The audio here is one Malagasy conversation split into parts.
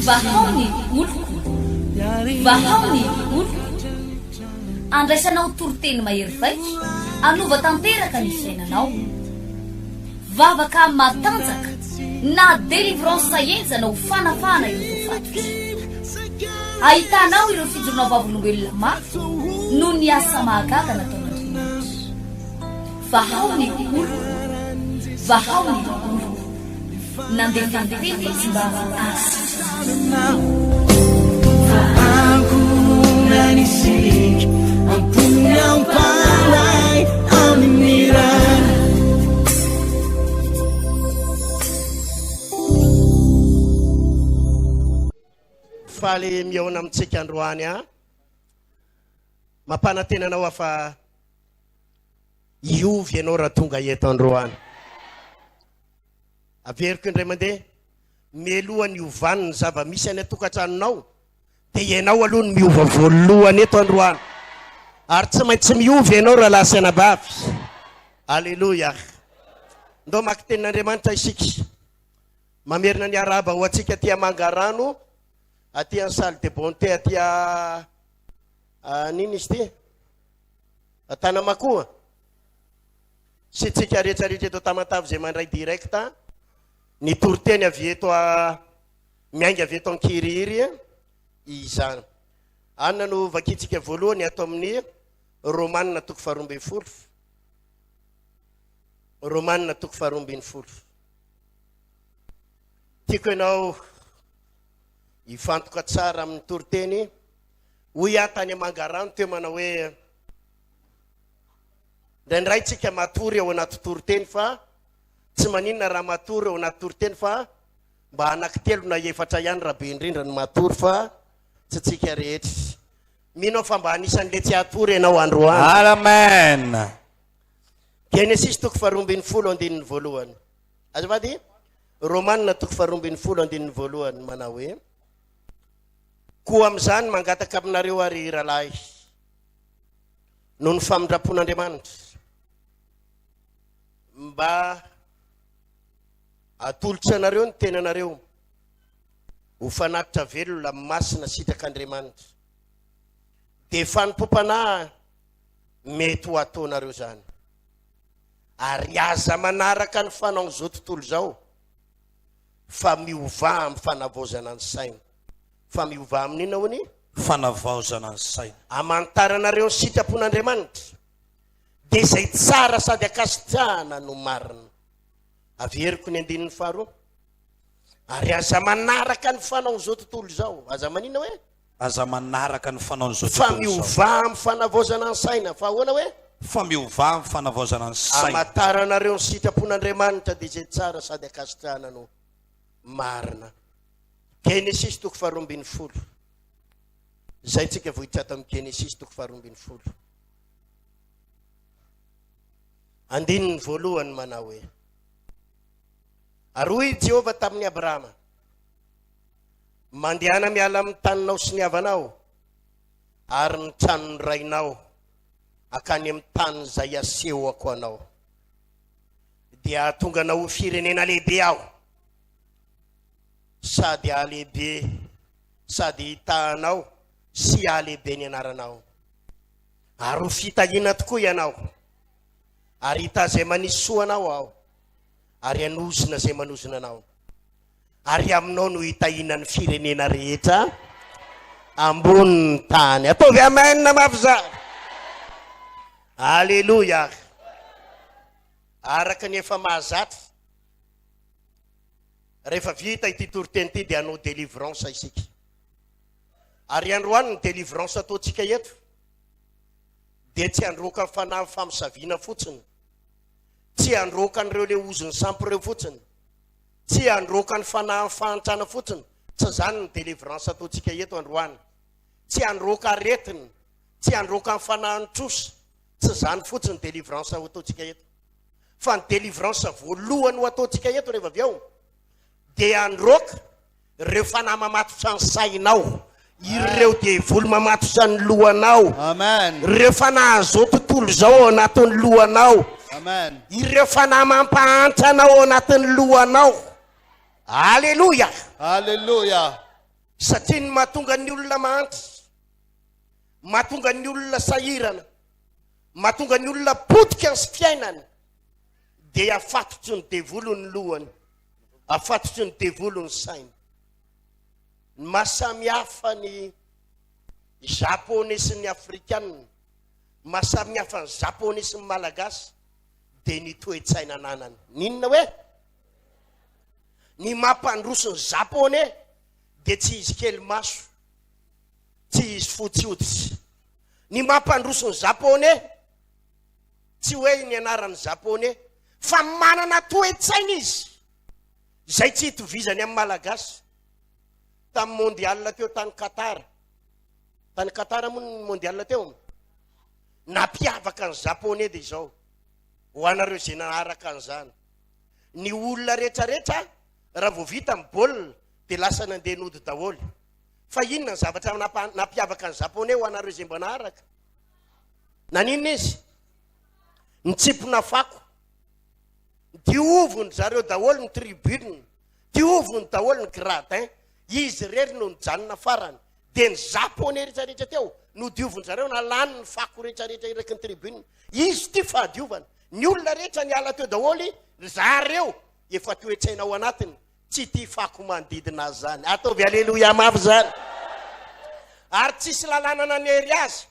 vahaony oloko vahaony oloko andraisanao toroteny mahery vaiko anova tanteraka ny fiainanao vavaka matanjaka na délivrance enjana ho fanafana ireo fatotra ahitanao ireo fijorona vavolombelona mafy no ny asa mahagaga nataon'Andriamanitra vahaony oloko vahaony oloko nandefandefety tsy mba nanisik ampunyang palay aminiran faly miaona amitsika androany a mampanatenanao afa iovy ianao raha tonga eto androany averiko indray mandeha mialohan'ny ovaniny zava-misy any atokantranonao dia ianao aloha ny miova voalohany eto androany ary tsy maintsy miovy ianao raha lasa anabavy alleloia ndao maky tenin'Andriamanitra isika mamerina ny araba ho atsika aty Mangarano aty en salle de bonté aty nini izy ty Tanamakoa sy tsika rehetrarehetra eto Tamatavy zay mandray directa ny toroteny avy eto miainga avy eto Ankiriry izany anna no vakitsika voalohany ato amin'ny Romanina toko 12 Romanina toko 12 tiako ianao ifantoka tsara amin'ny toroteny hoy atany Mangarano teo manao hoe ndraindray tsika matory ao anaty toroteny fa tsy maninona raha matory ao anaty toroteny fa mba anankitelo na efatra ihany raha be indrindra ny matory fa tsy tsika rehetra mino fa mba anisan'le tsy atory ianao androany amen Genesis toko 12 andininy voalohany azafady Romanina toko 12 andininy voalohany manao hoe koa am'izany mangataka aminareo ary ralahy noho ny famindrapon'Andriamanitra mba atolotra anareo ny tenanareo ho fanatitra velona masina sitrak'Andriamanitra dia fanimpom-panahy mety ho ataonareo zany ary aza manaraka ny fanao zao tontolo zao fa miova amin'ny fanavaozana ny saina fa miova amin'ina hony fanavaozana ny saina amantaranareo ny sitrapon'Andriamanitra dia izay tsara sady akasitrahana no marina averiko ny andininy faharoa ary aza manaraka ny fanao zao tontolo zao aza manina hoe aza manaraka ny fanao zao fa miova amin'ny fanavaozana ny saina fa ahoana hoe fa miova amin'ny fanavaozana ny saina amantaranareo ny sitrapon'Andriamanitra dia izay tsara sady akasitrahana no marina Genesis toko 12 zay tsika vohitra ato amin'ny Genesis toko 12 andininy voalohany manao hoe ary hoy Jehova tamin'ny Abrahama mandehana miala amin'ny taninao sy ny havanao ary ny tranony rainao akany amin'ny tany izay asehoko anao dia tonga anao ho firenena lehibe aho sady alehibe sady hitanao sy alehibe ny anaranao ary ho fitahina tokoa ianao ary hita zay manisy soanao aho ary anozina zay manozina anao ary aminao no hitahina ny firenena rehetra ambony tany ataovy amen mafy za alleluia araka ny efa mahazatra rehefa vita ity toroteny ity dia hanao délivrance isika ary androany ny délivrance ataontsika eto dia tsy androka fanahy famisaviana fotsiny tsy androka an'ireo le oziny sampy ireo fotsiny tsy androka ny fanahy fantrana fotsiny tsy zany ny délivrance ataontsika eto androany tsy androka aretiny tsy androka ny fanahy trosa tsy zany fotsiny délivrance ataontsika eto fa ny délivrance voalohany ho ataontsika eto rehefa avy ao dia androka ireo fanahy mamatotra ny sainao ireo dia voly mamatotra ny lohanao amen ireo fanahy zao tontolo zao ao anatin'ny lohanao amen ireo fanahy mampahantra anao ao anatin'ny lohanao Aleluia. Haleluya. Satria ny mahatonga ny olona mahantry, mahatonga ny olona sahirana, mahatonga ny olona potika ny fiainany, dia afatotry ny devolo ny lohany, afatotry ny devolo ny sainy. Ny mahasamihafa ny japonais sy ny afrikanina, mahasamihafa ny japonais sy ny malagasy dia ny toe-tsaina ananany. Ninona hoe? Ny mampandroso ny japonais dia tsy izy kely maso, tsy izy fotsy hoditsy. Ny mampandroso ny japonais tsy hoe ny anaran'ny japonais, fa manana toe-tsaina izy izay tsy hitovizany amin'ny malagasy. Tamin'ny mondial teo tany Qatar, tany Qatar moa ny mondial teo, nampiavaka ny japonais dia izao, ho anareo izay nanaraka an'izany. Ny olona rehetrarehetra raha vao vita amin'ny baolina dia lasa nandeha nody daholo. Fa inona ny zavatra nampiavaka ny japonais ho anareo izay mba naharaka? Naninona izy? Ny tsipona fako. Diovony zareo daholo ny tribune, diovony daholo ny gradin, izy rery no nijanona farany. Dia ny japonais rehetrarehetra teo no diovony zareo, nalany ny fako rehetrarehetra iraky ny tribune. Izy ty fahadiovana. Ny olona rehetra ny ala teo daholo, zareo efa toe-tsaina ao anatiny, tsy ty fako manodidina azy zany. Ataovy aleloia mafy zany. Ary tsisy lalàna nanery azy,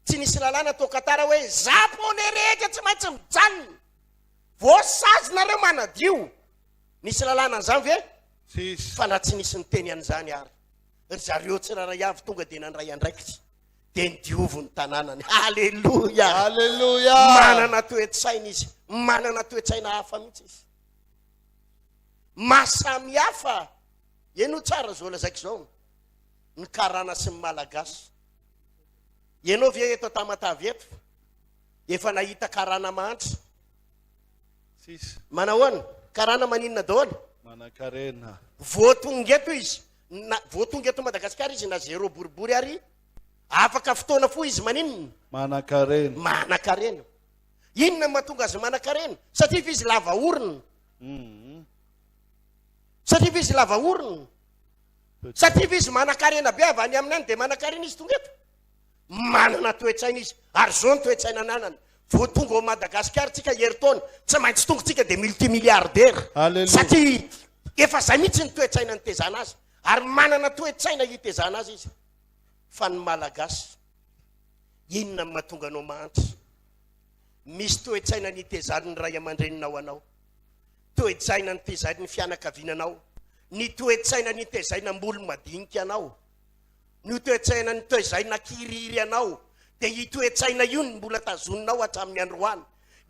tsy nisy lalàna tao Qatar hoe japonais rehetra tsy maintsy mijanona, voasazy nareo manadio. Nisy lalàna an'izany ve? Fa na tsy nisy ny teny an'izany ary, ry zareo tsiraray avy tonga dia nandray andraikitra, dia nidiovony tanànany. Aleloia. Haleluya. Manana toe-tsaina izy, manana toe-tsaina hafa mihitsy izy. Mahasamihafa, eno tsara zao lazaiko zao, ny karana sy ny malagasy. Ianao ve eto Tamatavy eto efa nahita karana mahantra? Manahoana? Karana maninona daholo? Manan-karena. Voatonga eto izy, voatonga eto Madagasikara izy na zéro boribory ary, afaka fotoana fo izy maninona? Manan-karena. Manan-karena. Inona mahatonga azy manan-karena? Satria izy lava orona. Satria izy lava orona. Satria izy manan-karena be avy any aminany dia manan-karena izy tonga eto. Manana toe-tsaina izy, ary zao ny toe-tsaina ananany. Vao tonga ao Madagasikara tsika heritaona, tsy maintsy tonga tsika dia multimilliardaire. Satria efa zay mihitsy ny toe-tsaina nitezana azy, ary manana toe-tsaina hitezana azy izy. Fa ny malagasy, inona mahatonga anao mahantry? Misy toe-tsaina nitezany ny ray aman-dreninao anao, toe-tsaina nitezany ny fianakaviananao, ny toe-tsaina nitezaina mbolo madinika anao, ny toe-tsaina nitezaina kiriry anao. Dia i toe-tsaina io ny mbola tazoninao hatramin'ny androany.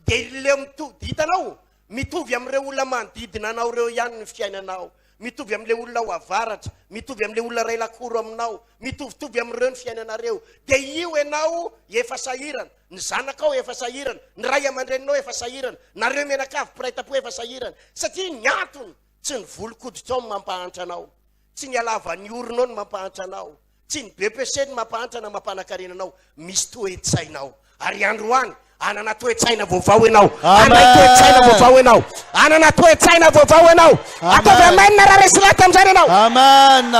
Dia ileo mitody, hitanao, mitovy amin'ireo olona manodidina anao reo ihany ny fiainanao, mitovy amin'ilay olona ao avaratra, mitovy amin'ilay olona ray lakoro aminao, mitovitovy amin'ireo ny fiainanareo. Dia io ianao efa sahirana, ny zanakao efa sahirana, ny ray aman-dreninao efa sahirana, nareo menakavy piraitam-po efa sahirana. Satria ny antony, tsy ny volo-koditra ao no mampahantra anao, tsy ny alavan'ny oronao no mampahantra anao, tsy ny BPC ny mampahantra na mampanankarena anao. Misy toe-tsainao. Ary androany, anana toe-tsaina vaovao ianao. Anana toe-tsaina vaovao ianao. Anana toe-tsaina vaovao ianao. Ataovy amen na raha resy lata amin'izany ianao. Amen.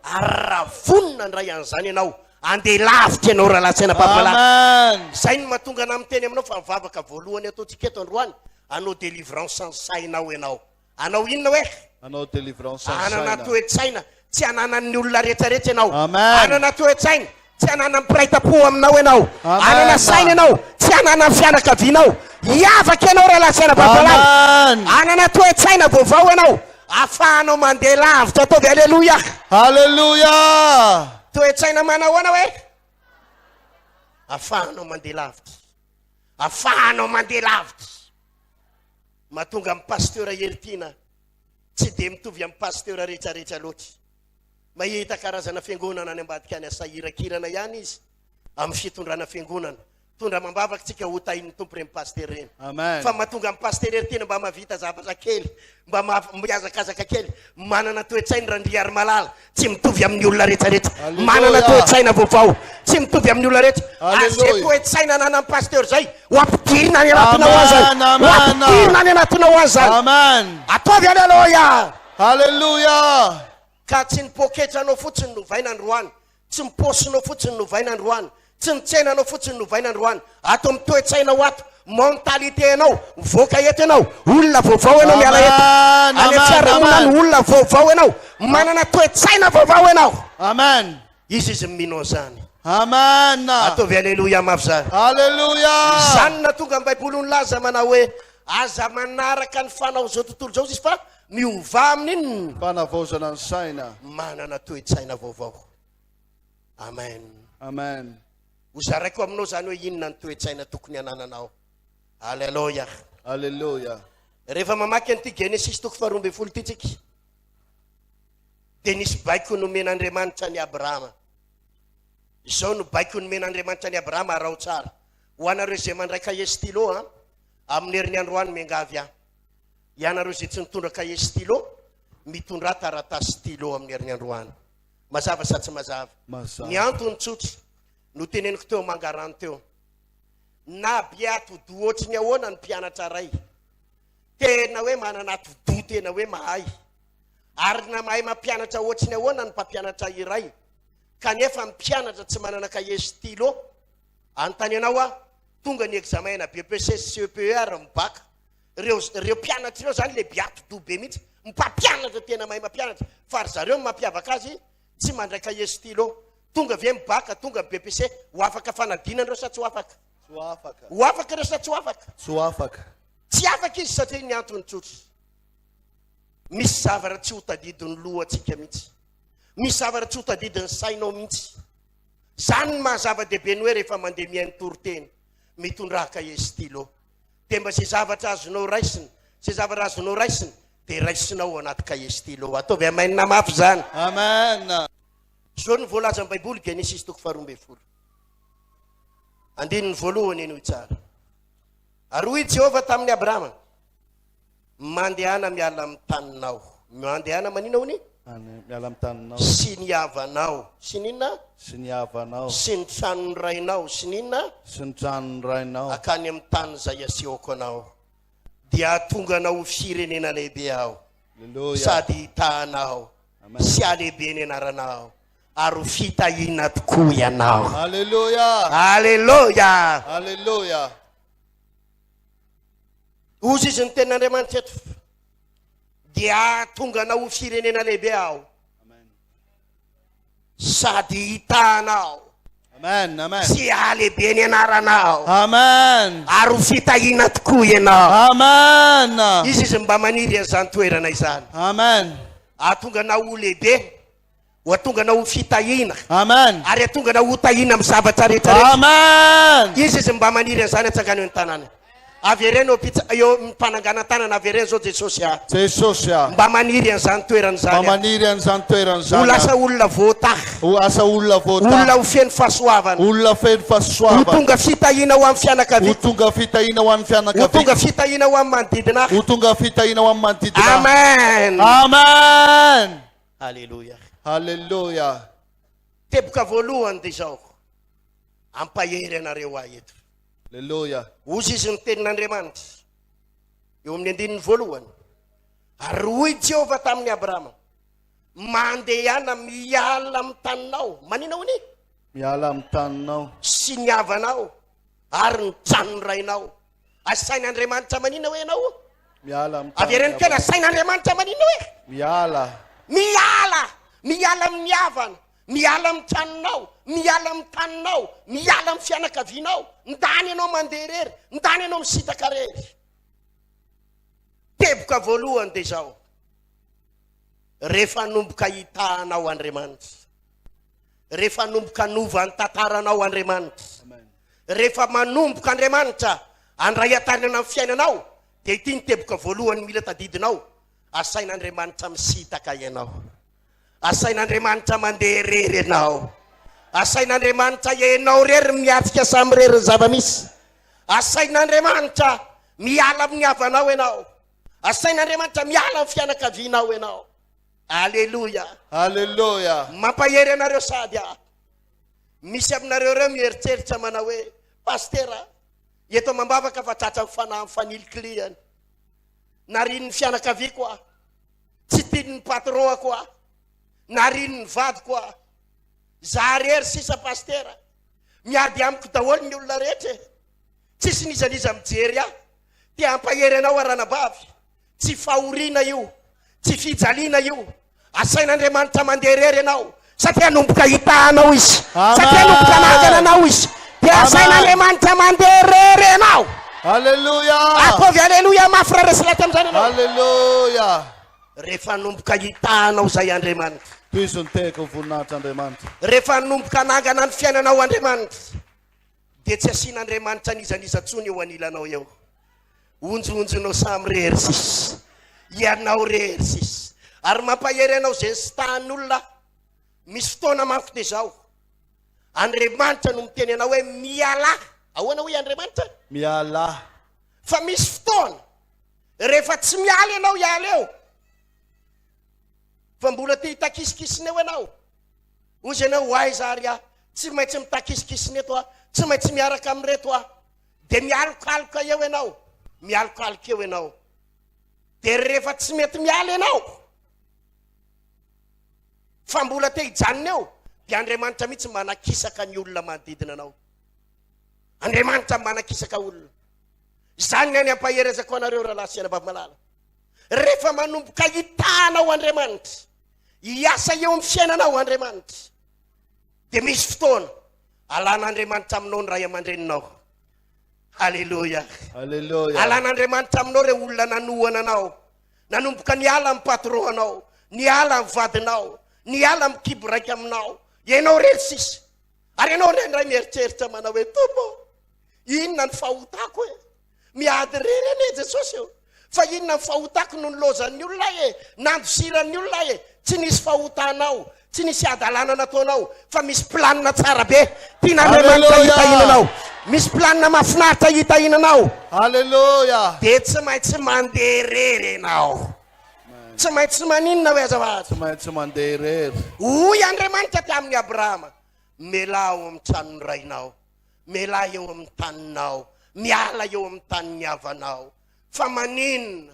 Aravonina ny ray an'izany ianao. Andeha lavitra ianao raha latsaina papalata. Amen. Zay ny mahatonga ana miteny aminao fa mivavaka voalohany ataontsika eto androany, anao délivrance ny sainao ianao. Anao inona hoe? Anao délivrance ny anana saina. toe-tsaina tsy ananan'ny olona rehetrarehetra ianao. Amen. Anana toe-tsaina tsy ananan'ny piraitam-po aminao ianao. Anana saina ianao tsy ananan'ny fianakavianao. Hiavaka ianao raha latsaina papalata. Anana toe-tsaina vaovao ianao, ahafahanao mandeha lavitra. Ataovy aleloia. Haleluya. Toe-tsaina manahoana hoe? Ahafahanao mandeha lavitra, ahafahanao mandeha lavitra. Mahatonga amin'ny pasteur Heritina tsy dia mitovy amin'ny pasteur rehetrarehetra loatra. Mahita karazana fiangonana any ambadika any asahirakirana ihany izy amin'ny fitondrana fiangonana. Tondra mambavaka tsika ho tahin'ny tompo reny pasteur reny. Amen. Fa mahatonga amin'ny pasteur Heritina mba mahavita zavatra kely, mba miazakazaka kely, manana toe-tsaina randry ary malala, tsy mitovy amin'ny olona rehetrarehetra. Manana toe-tsaina vaovao, tsy mitovy amin'ny olona rehetra. Azay toe-tsaina ananan'ny pasteur zay, ho ampidirina any anatinao azy. Ho ampidirina any anatinao azy. Amen. Ataovy aleloia. Hallelujah. Ka tsy ny poketranao fotsiny novaina androany, tsy miposinao fotsiny novaina androany, tsy nitsenanao fotsiny novaina androany. Ato amin'ny toe-tsaina ho ato, mentalité anao, voaka eto ianao, olona vaovao ianao miala eto. Any fiarahamonina ny olona vaovao ianao, manana toe-tsaina vaovao ianao. Amen. Izy mino zany. Amen. Ataovy aleluia mafy zany. Hallelujah. Zany na tonga amin'ny Baiboly laza manao hoe aza manaraka ny fanao zao tontolo zao izy fa miova amin'iny Fanavaozana ny saina. manana toe-tsaina vaovao. Amen. Amen. Hozaraiko aminao zany hoe inona ny toe-tsaina tokony anananao. Alleluia. Hallelujah. Rehefa mamaky an'ity Genesis toko 12 ity tsika, dia nisy baiko nomen'Andriamanitra ny Abrahama. Izao no baiko nomen'Andriamanitra ny Abrahama arao tsara. Ho anareo izay mandray cahier stylo amin'ny herin'ny androany miangavy ahy. Ianareo izay tsy mitondra cahier stylo, mitondra taratasy stylo amin'ny herin'ny androany. Mazava sa tsy mazava? Mazava. Ny antony tsotra no teneniko teo mangarano teo. Na biato do ohatry ny ahoana ny mpianatra ray. Tena hoe manana atodo tena hoe mahay. Ary na mahay mampianatra ohatry ny ahoana ny mpampianatra iray. Kanefa mpianatra tsy manana cahier stylo, anontany ianao tonga ny examen na BPC CPER mibaka. Reo mpianatra ireo zany le biato do be mihitsy, mpampianatra tena mahay mampianatra. Fa ry zareo mampiavaka azy tsy mandray cahier stylo. Tonga ve mibaka, tonga BPC, ho afaka fanadinana reo sa tsy ho afaka? Tsy afaka. Ho afaka reo sa tsy ho afaka? Tsy afaka. Tsy afaka izy satria ny antony tsotra. Misy zavatra tsy ho tadidin'ny lohantsika mihitsy. Misy zavatra tsy ho tadidin'ny sainao mihitsy. Zany mahazava-dehibe ny hoe rehefa mandeha mihaino toroteny, mitondra cahier stylo. Dia mba izay zavatra azonao raisiny, izay zavatra azonao raisiny, dia raisinao anaty cahier stylo. Ataovy amainina mafy zany. Amen. Zao ny voalaza amin'ny Baiboly Genesis toko 12. Andininy voalohany eny tsara. Ary hoy Jehova tamin'ny Abrahama, mandehana miala amin'ny taninao. Mandehana manina honi? Miala amin'ny taninao. Sy ny havanao. Sy ninona? Sy ny havanao. Sy ny tranony rainao. Sy ninona? Sy ny tranony rainao. Akany amin'ny tany izay asehoko anao. Dia atonga anao ho firenena lehibe aho. Hallelujah. Sady hitanao. Amen. Sy alehibe ny anaranao. Ary ho fitahina tokoa ianao. Hallelujah. Alleluia. Hallelujah. Ozy izy ny tenin'Andriamanitra eto. Dia tonga anao ho firenena lehibe aho. Amen. Sady hitanao. Amen. Amen. Sy alehibe ny anaranao. Amen. Ary ho fitahina tokoa ianao. Amen. Izy mba maniry an'izany toerana izany. Amen. Atonga anao ho lehibe, ho atonga anao ho fitahina. Amen. Ary atonga anao ho tahina amin'ny zavatra rehetrarehetra. Amen. Izy mba maniry an'izany atsangany eo ny tanàna. Avy ireny eo mpanangana tanana avy ireny zao Jesosy Jesosy mba maniry an'izany toerana zany. maniry an'izany toerana Ho zany. lasa olona voatahy. Ho asa olona voatahy. Olona ho feno fahasoavana. Olona feno Ho fahasoavana. tonga fitahina ho amin'ny Ho fianakaviana. tonga fitahina ho an'ny Ho tonga fianakaviana. fitahina ho amin'ny manodidina. Ho tonga fitahina ho amin'ny manodidina. Amen. Amen. Haleluia. Hallelujah. Teboka voalohany dia izao. Ampahery anareo ahy eto. Hallelujah. Ozy izy ny tenin'Andriamanitra eo amin'ny andininy voalohany. Ary hoy Jehova tamin'ny Abrahama, mandehana miala amin'ny taninao. Manina honi? Miala amin'ny taninao. Sy ny havanao ary ny tranony rainao. Asain'Andriamanitra manina hoe ianao? Miala amin'ny Avy ireny kely asain'Andriamanitra manina hoe? Miala. Miala amin'ny havana, miala amin'ny traninao, miala amin'ny taninao, miala amin'ny fianakavianao. Ndany ianao mandeha rery, ndany ianao misitaka rery. Teboka voalohany dia izao. Rehefa nomboka hitanao Andriamanitra, rehefa nomboka nova ny tantaranao Andriamanitra, rehefa manomboka Andriamanitra andray atanana amin'ny fiainanao, dia ity ny teboka voalohany mila tadidinao. Asain'Andriamanitra misitaka ianao. Asain'Andriamanitra mandeha rery ianao. Asain'Andriamanitra ianao rery miatrika samy rery zava-misy. Asain'Andriamanitra miala amin'ny havanao ianao. Asain'Andriamanitra miala amin'ny fianakavianao ianao. Alleluia. Hallelujah. Mampahery anareo sady misy aminareo reo mieritreritra manao hoe pastera eto mambavaka fa tratra fanahy fanilykiliany. Nariny ny fianakaviako tsy tian'ny patron koa narin'ny vadiko a za rery sisa pastera miady amiko daholo ny olona rehetra tsisy nizaniza mijery aho tia ampahery anao aranabavy tsy fahoriana io tsy fijaliana io asain'Andriamanitra mandeha rery anao satria nomboka hitanao izy satria nomboka nangana anao izy dia asain'Andriamanitra mandeha rery anao. Alleluia. Atovy alleluia mafy raha resilata amin'izany anao. Alleluia. Rehefa nomboka hitanao zay Andriamanitra. Toy ny teko voninahitran'Andriamanitra. Rehefa nomboka nangana ny fiainanao Andriamanitra dia tsy asian'Andriamanitra nizanizantsony eo anilanao eo. Onjonjonao samy rery sisy ianao rery sisy ary mampahery anao zay sy tahan'olona. Misy fotoana mafy dia zao Andriamanitra no miteny anao hoe miala. Ahoana hoe Andriamanitra? Miala. Fa misy fotoana rehefa tsy miala ianao iala eo fa mbola te hitakisikisina eo ianao. Ozy ianao ho aiza ary aho tsy maintsy mitakisikisina eto aho, tsy maintsy miaraka amin'ireto aho, dia mialokaloka eo ianao, mialokaloka eo ianao. Dia rehefa tsy mety miala ianao fa mbola te hijanona eo dia Andriamanitra mihitsy manakisaka ny olona manodidina anao. Andriamanitra manakisaka olona. Izany any ampaherezako anareo raha sy anabavy malala. Rehefa manomboka hitanao Andriamanitra, hiasa eo amin'ny fiainanao Andriamanitra, dia misy fotoana alan'Andriamanitra aminao ny ray aman-dreninao. Halleluja. Alleluia. Alan'Andriamanitra aminao ireo olona nanohana anao, nanomboka niala amin'ny patron anao, niala amin'ny vadinao, niala amin'ny kibo raika aminao. Ianao rery sisa ary ianao indray mieritreritra manao hoe tompo inona ny fahotako e, miady rery ane Jesosy eo, fa inona ny fahotako no nilozan'ny olona e, nandosiran'ny olona e. Tsy nisy fahotanao, tsy nisy adalana nataonao, fa misy planina tsara be tian'Andriamanitra hitahinanao, misy planina mahafinaritra hitahinanao. Alleluia. Dia tsy maintsy mandeha rery ianao, tsy maintsy maninona hoe azavady, Tsy maintsy mandeha rery. hoy Andriamanitra tamin'ny Abrahama, mialao amin'ny tranony rainao, miala eo amin'ny taninao, miala eo amin'ny tanin'ny havanao. Fa maninona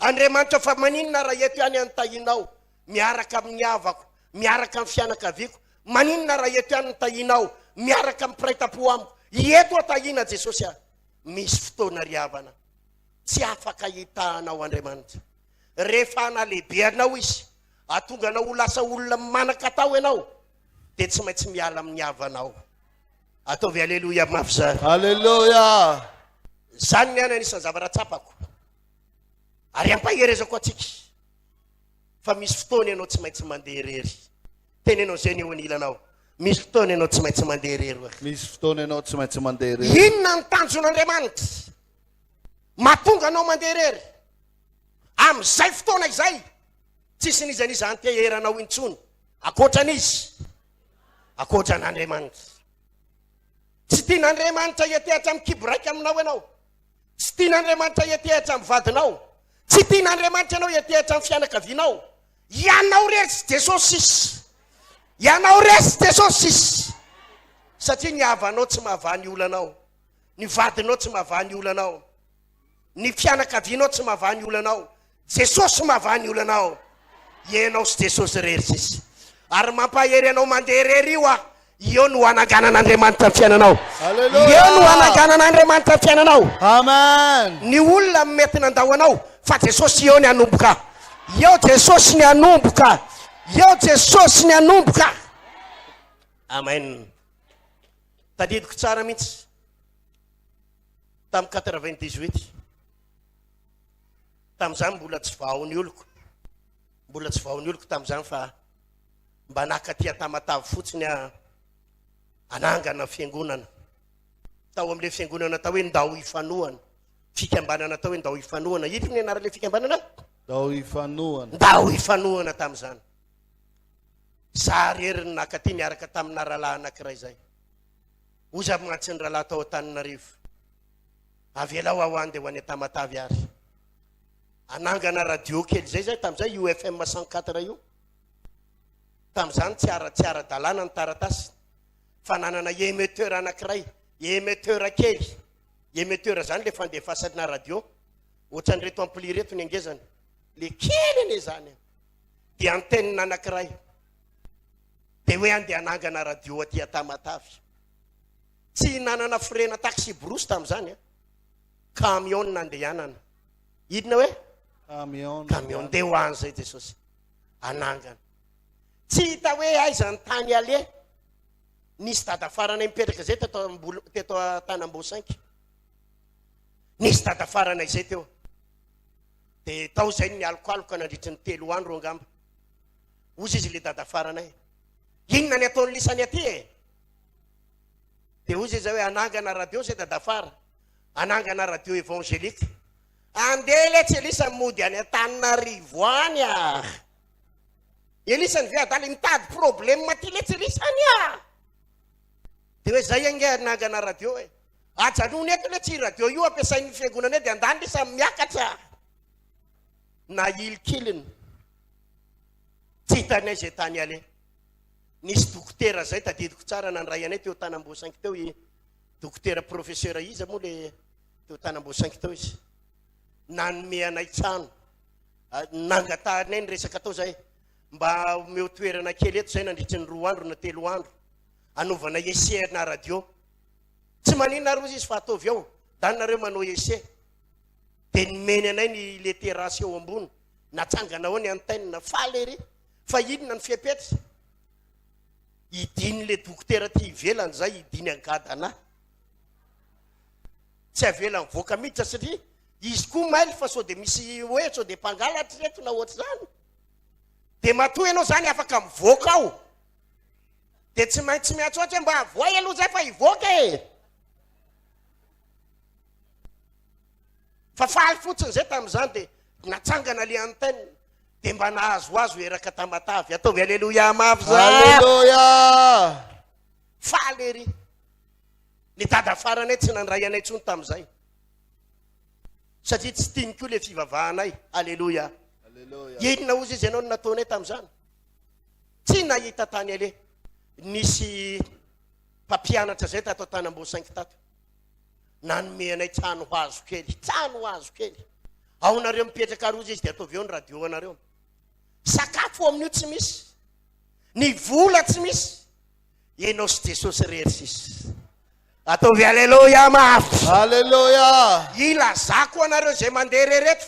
Andriamanitra, fa maninona raha eto ihany antahinao miaraka amin'ny havako, miaraka amin'ny fianakaviako, maninona raha eto ihany antahinao miaraka amin'ny mpiraita-po amiko, eto atahina Jesosy aho. Misy fotoana ry havana tsy afaka hitahanao Andriamanitra. Rehefa analehibe anao izy, atonga anao ho lasa olona manan-katao ianao, dia tsy maintsy miala amin'ny havanao. Ataovy alleluia mafy zany. Alleluia. Zany niany anisan'ny zavatra-tsapako ary ampaherezako atsika, fa misy fotoana ianao tsy maintsy mandeha rery. Tenenao zay eo anilanao, misy fotoana ianao tsy maintsy mandeha rery. Misy fotoana ianao tsy maintsy mandeha rery. Inona ny tanjon'Andriamanitra mahatonga anao mandeha rery? Amin'izay fotoana izay tsisy nizaniza anteheranao intsony akoatran'izy, akoatran'Andriamanitra. Tsy tian'Andriamanitra hietehatra amin'ny kibo raika aminao ianao, tsy tian'Andriamanitra hietehatra amin'ny vadinao, tsy tian'Andriamanitra ianao hietehatra amin'ny fianakavianao. Ianao resy Jesosy sisy, ianao resy Jesosy sisy, satria ny havanao tsy mahavany olanao, ny vadinao tsy mahavany olanao, ny fianakavianao tsy mahavany olanao, Jesosy mahavany olanao. Ianao sy Jesosy rery sisy ary mampahery anao mandeha rery io ah. Io no hanaganan'Andriamanitra ny fiainanao. Alleluia. Io no hanaganan'Andriamanitra ny fiainanao. Amen. Ny olona mety nandao anao, fa Jesosy io ny hanomboka. Io Jesosy ny hanomboka. Io Jesosy ny hanomboka. Amen. Tadidiko tsara mihitsy tamin'ny 98. Tamin'izany mbola tsy vaon'ny oloko. Mbola tsy vaon'ny oloko tamin'izany fa mba nakatia tamatavy fotsiny anangana fiangonana. Tao amin'ilay fiangonana tao hoe ndao ifanohana. Fikambanana tao hoe ndao ifanohana. Ino ny anaran'ilay fikambanana? Ndao ifanohana. Ndao ifanohana tamin'izany. Za rery ny nakatia miaraka tamina rahalahy anankiray zay. Ozy avy mantsy ny rahalahy tao Antananarivo. Avela ho any dia ho any Tamatavy ary. Anangana radio kely zay tamin'izay UFM 104 io. Tamin'izany tsy ara-dalàna ny taratasy. Fa nanana émetteur anankiray, émetteur kely. Émetteur zany le fandefasadina radio. Ohatran'ireto ampli reto ny angezany. le kely zany dia antenina anankiray dia hoe andeha anangana radio aty Tamatavy tsy nanana frena taxi brousse tamin'izany camion nandehanana idina hoe camion dia ho any zay Jesosy anangana tsy hita hoe aizany tany ale nisy dada faranay mipetraka zay teto Tanambosainky nisy dada faranay zay teo dia tao zay ny alokaloka nandritry ny 3 andro angamba ozy izy le dada faranay inona ny ataony lisany aty dia ozy izy hoe anangana radio zay dada fara anangana radio évangélike andeha le tsy elisa mody any Antananarivo any elisany ve adaly mitady problème ty le tsy elisany dia hoe zay ange anangana radio ajanony eto le tsy radio io ampiasain'ny fiangonana dia andany lisa miakatra na ilikiliny tsy hitanay zay tany ale nisy dokotera zay tadidiko tsara nandray anay teo Tanambosainky teo dokotera professeur iza moa le teo Tanambosainky teo izy nanome anay trano nangatanay ny resaka tao zay mba omeo toerana kely eto zay nandritry ny 2 andro na 3 andro anaovana essai na radio tsy maninona rozy izy fa ataovy ao danareo manao essai dia nomeny anay ny le terasy eo ambony natsangana ao ny antenne faly ery fa inona ny fiapetra idiny le dokotera ty ivelany zay idiny angadana tsy avelany voaka miditra satria izy koa maily fa sao dia misy hoe sao dia mpangalatra reto na ohatry zany dia matoa ianao zany afaka mivoaka ao dia tsy maintsy miatsoatra mba avoay aloha zay fa hivoaka fa faly fotsiny zay tamin'izany dia natsangana le antenne dia mba nahazoazo eraka Tamatavy ataovy alleluia mafy Alleluia. faly ery le dada faranay tsy nandray anay tsony tamin'izay satria tsy tiany koa le fivavahanay alleluia inona ozy izy ianao no nataonay tamin'izany tsy nahita tany ale nisy mpampianatra zay tatao Tanambosainky tato nanome anay trano hazo kely ao nareo mipetraka rozy izy dia ataovy eo ny radio anareo sakafo amin'io tsy misy ny vola tsy misy ianao sy Jesosy rery sisy ataovy alleluia mafy Alleluia. ilazako anareo zay mandeha rereto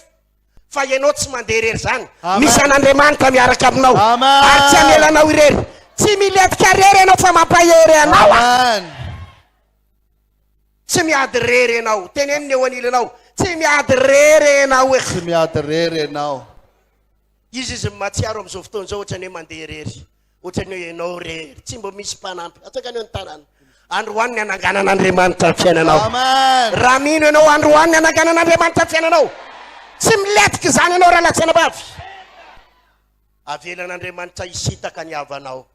fa ianao tsy mandeha rery zany misy an'Andriamanitra miaraka aminao ary tsy amelanao irery tsy miletika rery ianao fa mampahery anao tsy miady rery ianao teneniny eo anilanao tsy miady rery ianao Tsy miady rery ianao. izy matsiaro amin'izao fotoana zao ohatrany hoe mandeha rery ohatrany hoe ianao rery tsy mba misy mpanampy atsakany hoe ny tanàna androany ny ananganan'Andriamanitra ny fiainanao raha mino ianao androany ny ananganan'Andriamanitra ny fiainanao tsy miletiky zany ianao raha latsana bavy avelan'Andriamanitra isitaka ny havanao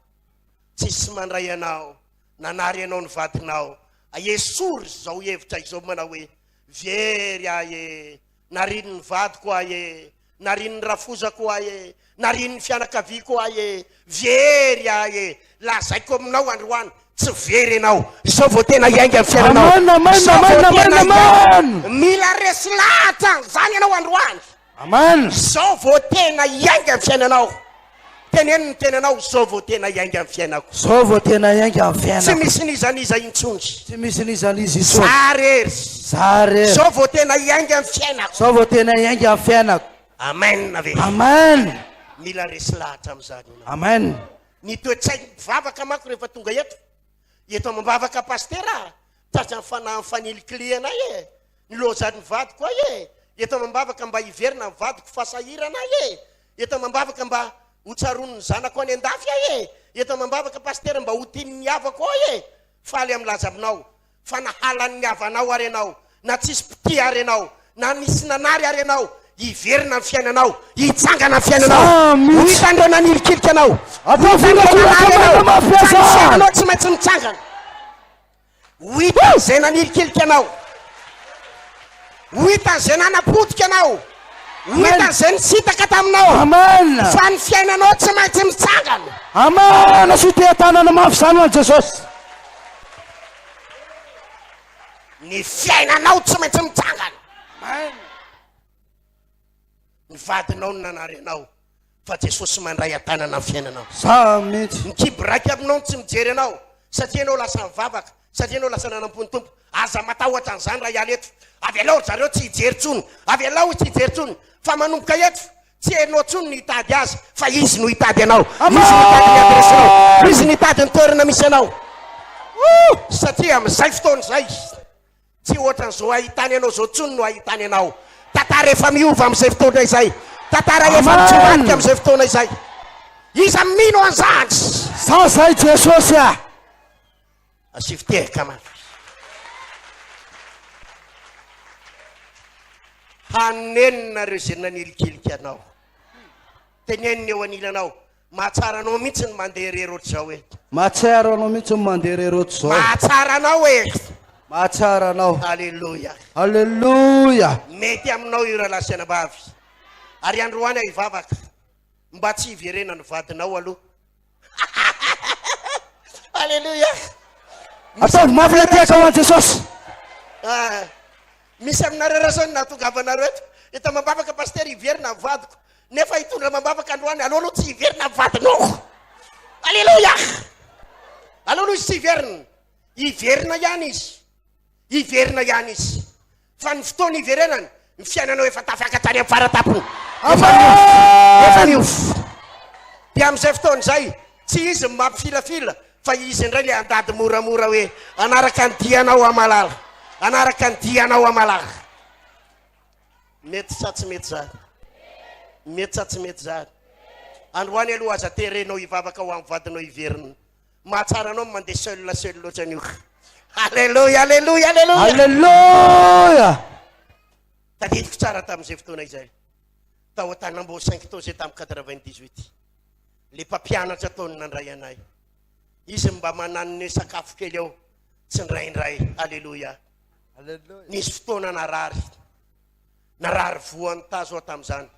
tsisy mandray anao nanary ianao ny vadinao aesory zao hevitra izao manao hoe very nariny ny vadiko nariny ny rafozako nariny ny fianakaviako very lazaiko aminao androany tsy very ianao izao vao tena iainga amin'ny fiainanao mila resy lahatra zany ianao androany izao vao tena iainga amin'ny fiainanao teneno ny tenanao izao vao tena iainga amin'ny fiainako tsy misy nizaniza intsongy za rery izao vao tena iainga amin'ny fiainako amen ave mila resy lahatra amin'izany ny toetsainy mivavaka manko rehefa tonga eto mambavaka pastera tratran'ny fanahy fanilykili anay ny lozany vadiko eto mambavaka mba hiverina ny vadiko fasahiranay eto mambavaka mba hotsarono ny zanako any andafy eto mambavaka pastera mba hotiny ny havako faly am'laza aminao fa nahalan'ny havanao ary ianao na tsisy piti ary ianao na misy nanary ary ianao hiverina ny fiainanao hitsangana ny fiainanao hitandreo nanilikilika anao fiainanao tsy maintsy mitsangana hita zay nanilikilika anao hita zay nanapotika anao hita zay nisitaka taminao fa ny fiainanao tsy maintsy mitsangana sotetanana mafy zany an Jesosy ny fiainanao tsy maintsy mitsangana ny vadinao ny nanarenao fa Jesosy mandray atanana amin'ny fiainanao. Za mihitsy. Ny kibo raiky aminao tsy mijery anao satria anao lasa mivavaka, satria anao lasa nanampony tompo. Aza matahotra an'izany raha iala eto. Avy alao zareo tsy hijery tsony, avy alao tsy hijery tsony, fa manomboka eto tsy hainao tsony no hitady azy fa izy no hitady anao. Izy no hitady ny adresanao, izy no hitady ny toerana misy anao. Satria amin'izay fotoana izay tsy ohatran'izao ahitany anao zao tsony no ahitany anao. Tantara efa miova amin'izay fotoana izay, tantara efa mitsomatika amin'izay fotoana izay. Iza mino an'izany? Za zay Jesosy a. Asivitehika man. Hanenina zay nanilikiliky anao, tenenina eo anilanao. Mahatsara anao mihitsy ny mandeha rery ohatr'izao hoe. Mahatsara anao mihitsy ny mandeha rery ohatr'izao. Mahatsara anao hoe. Mahatsara anao. Halleluja. Halleluja. Mety aminao io raha lasianabavy. Ary androany aho hivavaka mba tsy hiverena ny vadinao aloha. Halleluja. Ataovy mafy le tiaka ho an'i Jesosy. Misy aminareo raha zao ny nahatongavanareo eto. Eto mambavaka pastery hiverina ny vadiko. Nefa hitondra mambavaka androany aleo aloha tsy hiverina ny vadinao. Halleluja. Aleo aloha izy tsy hiverina. Hiverina ihany izy. Hiverina ihany izy. Fa ny fotoana hiverenany, ny fiainanao efa tafakatra any amin'ny faratapony. Efa miofo. Dia amin'izay fotoana izay, tsy izy mampifilafila, fa izy indray le andady moramora hoe anaraka ny dianao amalala. Anaraka ny dianao amalala. Mety sa tsy mety zany? Mety sa tsy mety zany? Androany aloha aza terenao hivavaka ho amin'ny vadinao hiverina. Mahatsara anao mandeha seul loatra an'io. Halleluja, halleluja, halleluja. Halleluja. Tadidiko tsara tamin'izay fotoana izay. Tao Antanambo 5 tao zay tamin'ny 98. Le mpampianatra taony nandray anay. Izy mba mananone sakafo kely eo tsy ndraindray. Halleluja. Nisy fotoana narary voan'ny tazo aho tamin'izany.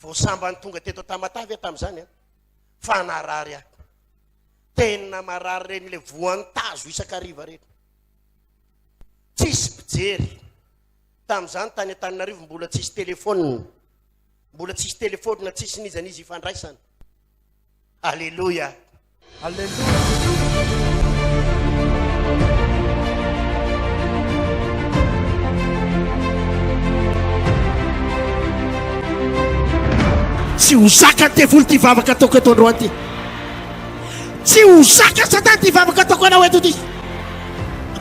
Vao sambany tonga teto Tamatavy aho tamin'izany. Fa narary aho. Tena marary reny le voan'ny tazo isakariva reny. Tsisy mpijery. Tamin'izany tany Antananarivo mbola tsisy telefônina. Mbola tsisy telefônina, tsisy nizanizy ifandraisana. Halleluja. Tsy ho zaka ty volo ty vavaka ataoko eto androany ty. Tsy ho zaka satany ty vavaka ataoko anao eto ty.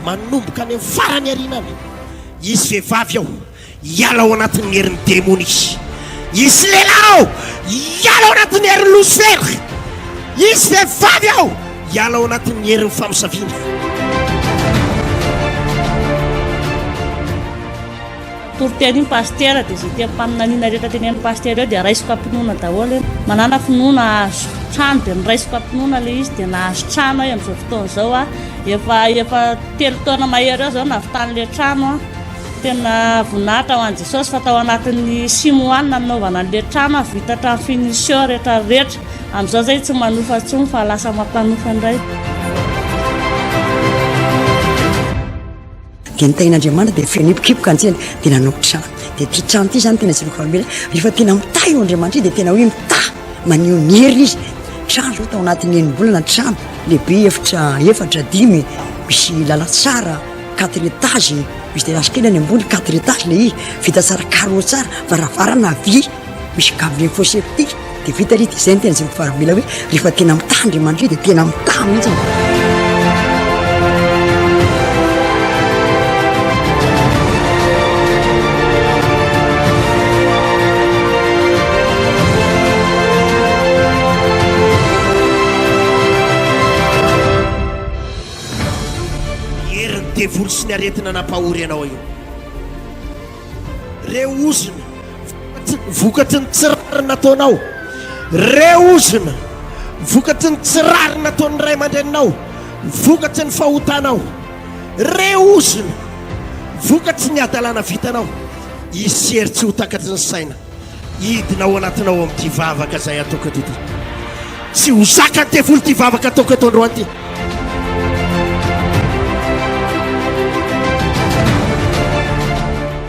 Manomboka any amin'ny farany arinany. Izy vehivavy ao, hiala ao anatin'ny herin'ny démoni izy. Izy lehilahy ao, hiala ao anatin'ny herin'ny Lucifer. Izy vehivavy ao, hiala ao anatin'ny herin'ny famosaviana. Toroteny pasteur dia zay tia mpaminaniana rehetra tenen'ny pasteur eo dia raisiko ampinoana daholo. Manana finoana azo trano dia niraisiko ampinoana le izy dia nahazo trano ahy amin'izao fotoana izao a. Efa 3 taona mahery eo zao nahavitany le trano a. Tena voninahitra ho an'i Jesosy fa tao anatin'ny 6 mois nanaovana an'le trano a, vita trano finition rehetra rehetra. Amin'izao zay tsy manofa tsony fa lasa mampanofa indray. Dia nitain'Andriamanitra dia fenipokipoka antsena dia nanao trano. Dia ty trano ty zany tena tsy lokamela. Rehefa tena mitahy io Andriamanitra dia tena hoe mitahy maneho ny hery izy. Trano zao tao anatin'ny enim-bolana trano lehibe efatra 5 misy lalatsara 4 étage, misy terasy kely any ambony 4 étage le izy, vita tsara carreau tsara, varavarana vy, misy gablin fossé petit dia vita ry izay ny tena tsy lokamela hoe rehefa tena mitahy Andriamanitra dia tena mitahy mihitsy. Devoly sy ny aretina nampahory anao io. Reozina vokatry ny tsirary nataonao. Reozina vokatry ny tsirary nataon'ny ray aman-dreninao, vokatry ny fahotanao. Reozina vokatry ny adalana vitanao. Izy hery tsy ho takatry ny saina. Hidinao anatinao amin'ity vavaka zay ataoko eto ty. Tsy ho zaka ny devoly ty vavaka ataoko eto androany ty.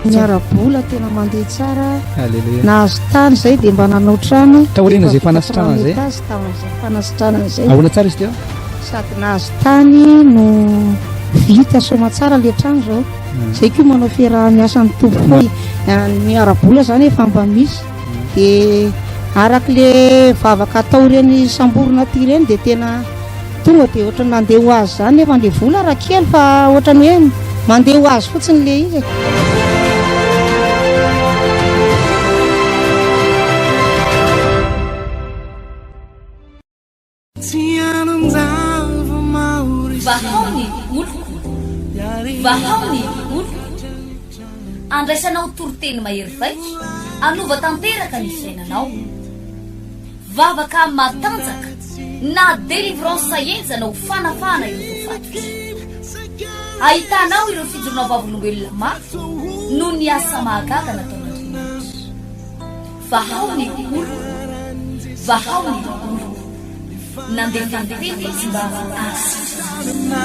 miarabola tena mandeha tsara Alléluia. nahazo tany zay dia mba nanao trano Taoriana zay fanasitrana zay. tamin'izay fanasitrana zay Ahoana tsara izy teo? sady nahazo tany no vita soma tsara le trano zao zay koa manao fiaraha-miasan'ny tompo foy miarabola zany efa mba misy dia arak'le vavaka atao reny samborona ty reny dia tena tonga dia ohatra ny mandeha ho azy zany nefa le vola raha kely fa ohatra ny hoe mandeha ho azy fotsiny le izy vahaony oloko vahaony oloko andraisanao toroteny mahery vaiko anova tanteraka ny fiainanao vavaka matanjaka na délivrance enjana ho fanafana ireo fatotra ahitanao ireo fijorona vavolombelona mafy no ny asa mahagaga nataon'andriamanitra vahaony oloko vahaony oloko nandeha tantety izy mba asitrana